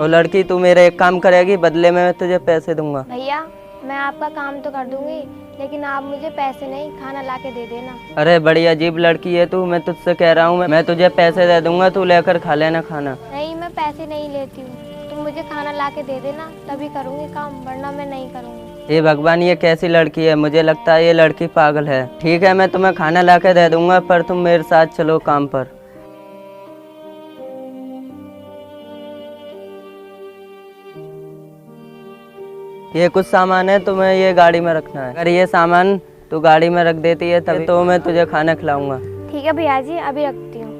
वो लड़की तू मेरे एक काम करेगी, बदले में मैं तुझे पैसे दूंगा। भैया मैं आपका काम तो कर दूंगी, लेकिन आप मुझे पैसे नहीं खाना ला के दे देना। अरे बड़ी अजीब लड़की है तू, मैं तुझसे कह रहा हूँ, मैं तुझे पैसे दे दूंगा, तू लेकर खा लेना खाना। नहीं मैं पैसे नहीं लेती हूँ, तुम मुझे खाना ला के दे देना तभी करूँगी काम, वरना मैं नहीं करूँगी। ये भगवान, ये कैसी लड़की है, मुझे लगता है ये लड़की पागल है। ठीक है मैं तुम्हें खाना ला के दे दूंगा, पर तुम मेरे साथ चलो काम पर। ये कुछ सामान है, तुम्हें ये गाड़ी में रखना है। अगर ये सामान तू गाड़ी में रख देती है तभी तो मैं तुझे खाना खिलाऊंगा। ठीक है भैया जी, अभी रखती हूँ।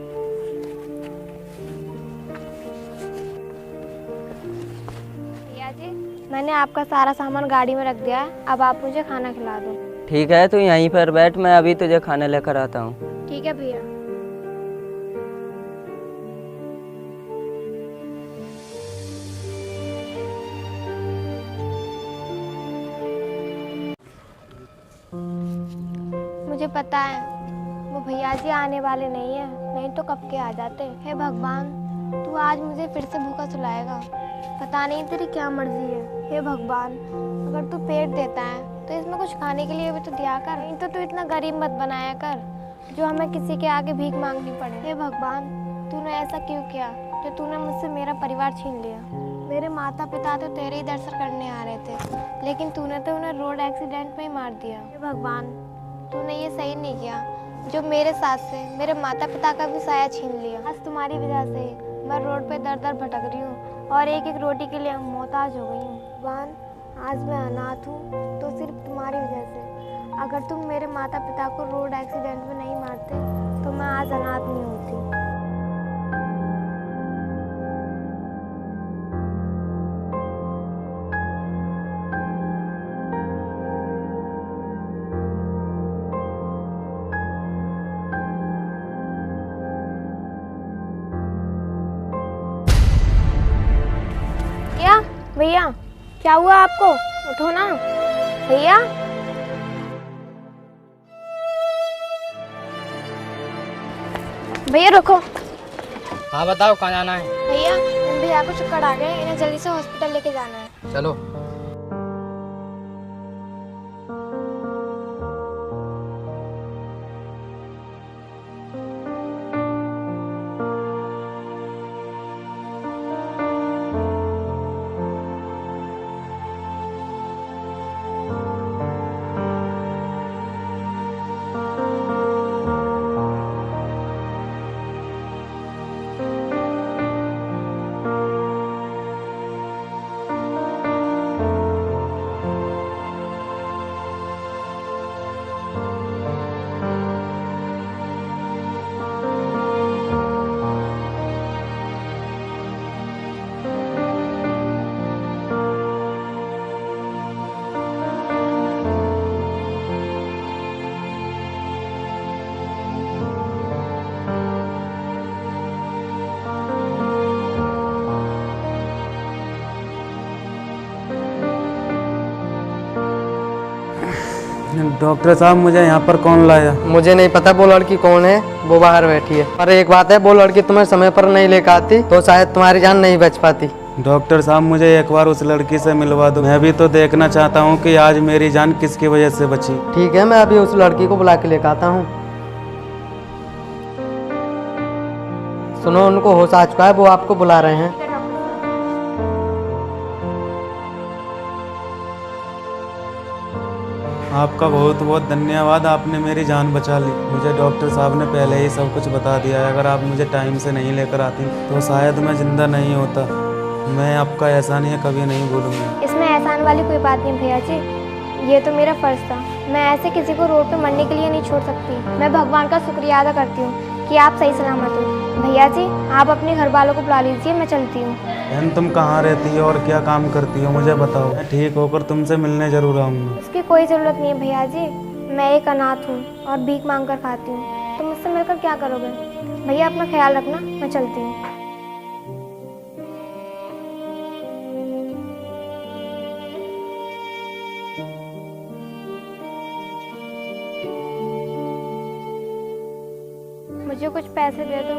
भैया जी मैंने आपका सारा सामान गाड़ी में रख दिया है, अब आप मुझे खाना खिला दो। ठीक है तू यहीं पर बैठ, मैं अभी तुझे खाना लेकर आता हूँ। ठीक है भैया। मुझे पता है वो भैया जी आने वाले नहीं है, नहीं तो कब के आ जाते। हे भगवान तू आज मुझे फिर से भूखा सुलाएगा, पता नहीं तेरी क्या मर्जी है। हे भगवान अगर तू पेट देता है तो इसमें कुछ खाने के लिए भी तो दिया कर, नहीं तो तू इतना गरीब मत बनाया कर जो हमें किसी के आगे भीख मांगनी पड़े। हे भगवान तूने ऐसा क्यों किया जो तूने मुझसे मेरा परिवार छीन लिया। मेरे माता पिता तो तेरे ही दर्शन करने आ रहे थे, लेकिन तूने तो उन्हें रोड एक्सीडेंट में ही मार दिया। हे भगवान तूने ये सही नहीं किया जो मेरे साथ से मेरे माता पिता का भी साया छीन लिया। आज तुम्हारी वजह से मैं रोड पे दर दर भटक रही हूँ और एक एक रोटी के लिए मोहताज हो गई हूँ। भगवान आज मैं अनाथ हूँ तो सिर्फ तुम्हारी वजह से। अगर तुम मेरे माता पिता को रोड एक्सीडेंट में नहीं मारते तो मैं आज अनाथ नहीं होती। भैया क्या हुआ आपको? उठो ना भैया। भैया रुको। हाँ बताओ कहाँ जाना है? भैया इन भैया को चक्कर आ गए, इन्हें जल्दी से हॉस्पिटल लेके जाना है। चलो। डॉक्टर साहब मुझे यहाँ पर कौन लाया? मुझे नहीं पता वो लड़की कौन है, वो बाहर बैठी है। पर एक बात है, वो लड़की तुम्हें समय पर नहीं लेकर आती तो शायद तुम्हारी जान नहीं बच पाती। डॉक्टर साहब मुझे एक बार उस लड़की से मिलवा दो, मैं भी तो देखना चाहता हूँ कि आज मेरी जान किसकी वजह से बची। ठीक है मैं अभी उस लड़की को बुला के लेकर आता हूँ। सुनो उनको होश आ चुका है, वो आपको बुला रहे हैं। आपका बहुत बहुत धन्यवाद, आपने मेरी जान बचा ली। मुझे डॉक्टर साहब ने पहले ही सब कुछ बता दिया है, अगर आप मुझे टाइम से नहीं लेकर आती तो शायद मैं जिंदा नहीं होता। मैं आपका एहसान ये कभी नहीं भूलूंगा। इसमें एहसान वाली कोई बात नहीं भैया जी, ये तो मेरा फर्ज था। मैं ऐसे किसी को रोड पे मरने के लिए नहीं छोड़ सकती। मैं भगवान का शुक्रिया अदा करती हूँ कि आप सही सलामत हो। भैया जी आप अपने घर वालों को बुला लीजिए, मैं चलती हूँ। बहन तुम कहाँ रहती हो और क्या काम करती हो मुझे बताओ, मैं ठीक होकर तुमसे मिलने जरूर आऊँगा। उसकी कोई ज़रूरत नहीं है भैया जी, मैं एक अनाथ हूँ और भीख मांग कर खाती हूँ, तो मुझसे मिलकर क्या करोगे? भैया अपना ख्याल रखना, मैं चलती हूँ। मुझे कुछ पैसे दे दो।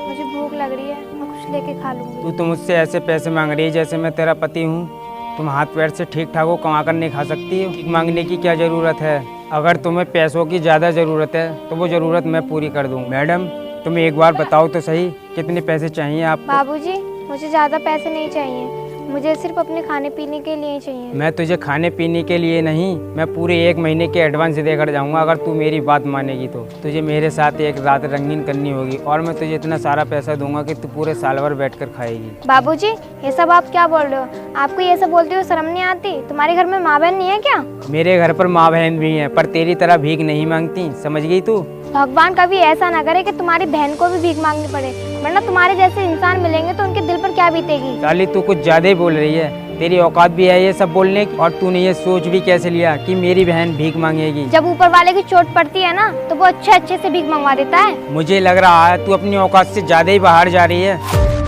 मुझे भूख लग रही है, मैं कुछ लेके खा लूंगी। तू तो मुझसे ऐसे पैसे मांग रही है जैसे मैं तेरा पति हूँ। तुम हाथ पैर से ठीक ठाक हो, कमा कर नहीं खा सकती हो। भीख मांगने की क्या ज़रूरत है? अगर तुम्हें पैसों की ज़्यादा ज़रूरत है तो वो ज़रूरत मैं पूरी कर दूँ। मैडम, तुम एक बार बताओ तो सही, कितने पैसे चाहिए आपको? बाबूजी, मुझे ज़्यादा पैसे नहीं चाहिए, मुझे सिर्फ अपने खाने पीने के लिए चाहिए। मैं तुझे खाने पीने के लिए नहीं, मैं पूरे 1 महीने के एडवांस देकर जाऊंगा अगर तू मेरी बात मानेगी तो। तुझे मेरे साथ एक रात रंगीन करनी होगी और मैं तुझे इतना सारा पैसा दूंगा कि तू पूरे साल भर बैठ कर खाएगी। बाबूजी, ये सब आप क्या बोल रहे हो? आपको ये सब बोलते हुए शर्म नहीं आती? तुम्हारे घर में माँ बहन नहीं है क्या? मेरे घर पर माँ बहन भी हैं, पर तेरी तरह भीख नहीं मांगती, समझ गई तू? भगवान कभी ऐसा ना करे कि तुम्हारी बहन को भी भीख मांगनी पड़े, वरना तुम्हारे जैसे इंसान मिलेंगे तो उनके दिल पर क्या बीतेगी। साली, तू कुछ ज्यादा ही बोल रही है। तेरी औकात भी है ये सब बोलने की, और तूने ये सोच भी कैसे लिया कि मेरी बहन भीख मांगेगी? जब ऊपर वाले की चोट पड़ती है ना तो वो अच्छे से भीख मंगवा देता है। मुझे लग रहा है तू अपनी औकात से ज्यादा ही बाहर जा रही है।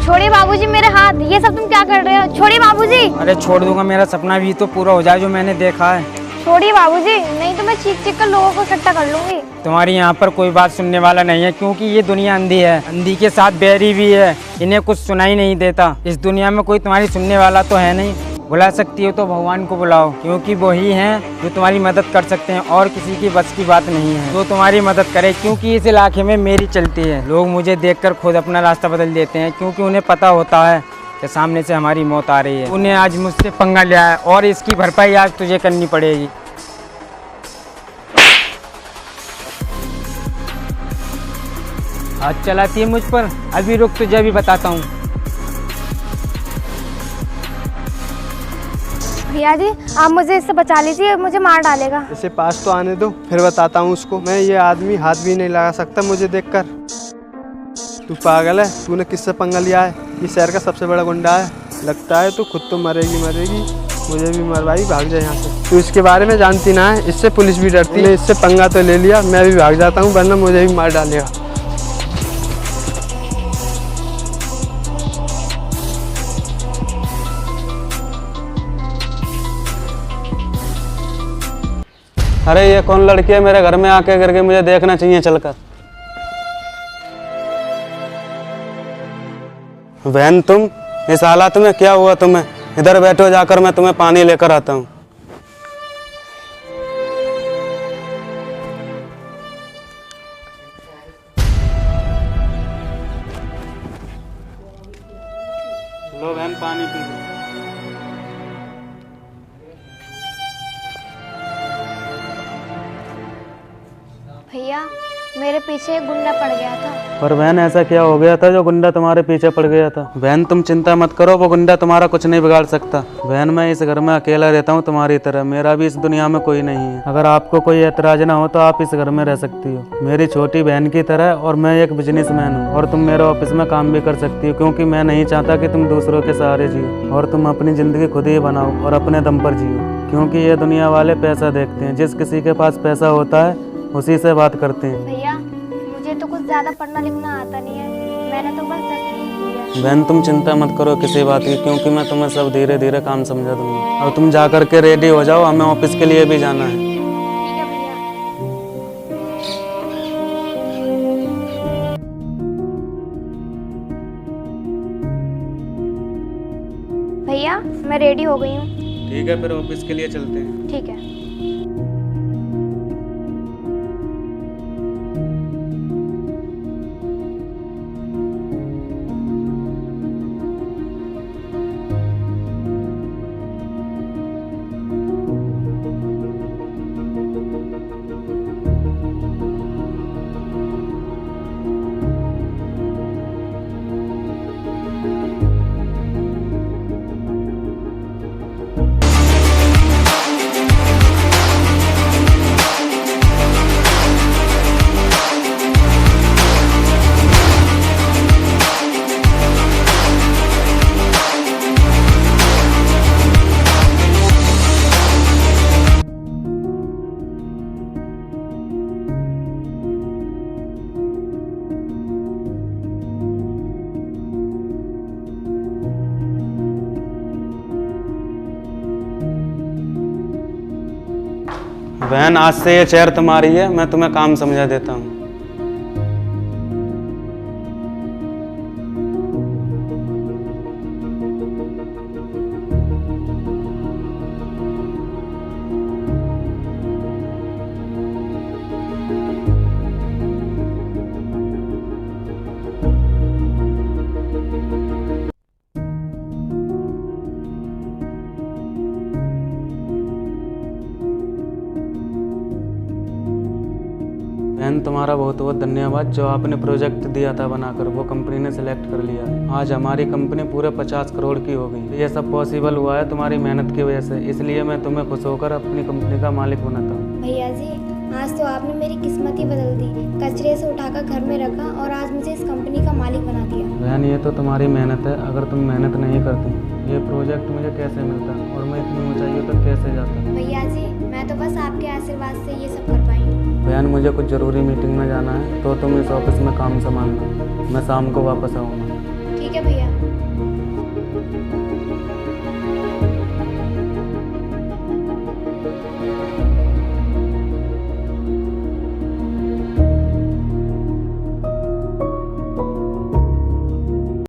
छोड़िए बाबूजी मेरे हाथ, ये सब तुम क्या कर रहे हो? छोड़िए बाबूजी। अरे छोड़ दूंगा, मेरा सपना भी तो पूरा हो जाए जो मैंने देखा है। छोड़िए बाबूजी, नहीं तो मैं चीख कर लोगों को इकट्ठा कर लूंगी। तुम्हारी यहाँ पर कोई बात सुनने वाला नहीं है, क्योंकि ये दुनिया अंधी है, अंधी के साथ बैरी भी है, इन्हें कुछ सुनाई नहीं देता। इस दुनिया में कोई तुम्हारी सुनने वाला तो है नहीं। बुला सकती हो तो भगवान को बुलाओ, क्योंकि वही हैं जो तुम्हारी मदद कर सकते हैं और किसी की बस की बात नहीं है जो तुम्हारी मदद करे। क्योंकि इस इलाके में मेरी चलती है, लोग मुझे देखकर खुद अपना रास्ता बदल देते हैं, क्योंकि उन्हें पता होता है कि सामने से हमारी मौत आ रही है। उन्हें आज मुझसे पंगा लिया है और इसकी भरपाई आज तुझे करनी पड़ेगी। हाथ चलाती है मुझ पर, अभी रुक, तुझे अभी बताता हूँ। भैया जी, आप मुझे इससे बचा लीजिए, मुझे मार डालेगा। इसे पास तो आने दो, फिर बताता हूँ उसको। मैं ये आदमी हाथ भी नहीं लगा सकता मुझे देखकर। तू पागल है? तूने किससे पंगा लिया है? ये शहर का सबसे बड़ा गुंडा है। लगता है तू खुद तो मरेगी, मुझे भी मरवाई, भाग जाए यहाँ से। तू इसके बारे में जानती ना है, इससे पुलिस भी डरती है। इससे पंगा तो ले लिया, मैं भी भाग जाता हूँ, वरना मुझे भी मार डालेगा। अरे ये कौन लड़की है मेरे घर में आके करके? मुझे देखना चाहिए चलकर। बहन, तुम इस हालात में क्या हुआ तुम्हें? इधर बैठो, जाकर मैं तुम्हें पानी लेकर आता हूँ। लो बहन, पानी पी लो। भैया, मेरे पीछे एक गुंडा पड़ गया था। पर बहन, ऐसा क्या हो गया था जो गुंडा तुम्हारे पीछे पड़ गया था? बहन, तुम चिंता मत करो, वो गुंडा तुम्हारा कुछ नहीं बिगाड़ सकता। बहन, मैं इस घर में अकेला रहता हूँ तुम्हारी तरह, मेरा भी इस दुनिया में कोई नहीं है। अगर आपको कोई एतराज ना हो तो आप इस घर में रह सकती हो, मेरी छोटी बहन की तरह। और मैं एक बिजनेसमैन हूँ और तुम मेरे ऑफिस में काम भी कर सकती हो, क्योंकि मैं नहीं चाहता कि तुम दूसरों के सहारे जियो, और तुम अपनी ज़िंदगी खुद ही बनाओ और अपने दम पर जियो। क्योंकि ये दुनिया वाले पैसा देखते हैं, जिस किसी के पास पैसा होता है उसी से बात करते हैं। भैया, मुझे तो कुछ ज्यादा पढ़ना लिखना आता नहीं है, मैंने तो बस 10वीं की है। बहन, तुम चिंता मत करो किसी बात की, क्योंकि मैं तुम्हें सब धीरे धीरे काम समझा दूंगा। और तुम जा करके रेडी हो जाओ, हमें ऑफिस के लिए भी जाना है। ठीक है भैया। भैया, मैं रेडी हो गई हूँ। ठीक है, फिर ऑफिस के लिए चलते हैं। ठीक है। बहन, आज से ये चेयर तुम्हारी है, मैं तुम्हें काम समझा देता हूँ। बहन तुम्हारा बहुत बहुत धन्यवाद। जो आपने प्रोजेक्ट दिया था बनाकर वो कंपनी ने सिलेक्ट कर लिया है। आज हमारी कंपनी पूरे 50 करोड़ की हो गई। ये सब पॉसिबल हुआ है तुम्हारी मेहनत की वजह से, इसलिए मैं तुम्हें खुश होकर अपनी कंपनी का मालिक बनाता हूँ। भैया जी, आज तो आपने मेरी किस्मत ही बदल दी। कचरे से उठाकर घर में रखा और आज मुझे इस कंपनी का मालिक बना दिया। बहन ये तो तुम्हारी मेहनत है, अगर तुम मेहनत नहीं करती ये प्रोजेक्ट मुझे कैसे मिलता और मैं इतनी ऊंचाइयों तक कैसे जाता। भैया जी, मैं तो बस आपके आशीर्वाद से ये सब कर पाई हूँ। बहन मुझे कुछ ज़रूरी मीटिंग में जाना है, तो तुम इस ऑफिस में काम संभालना, मैं शाम को वापस आऊँगा। ठीक है भैया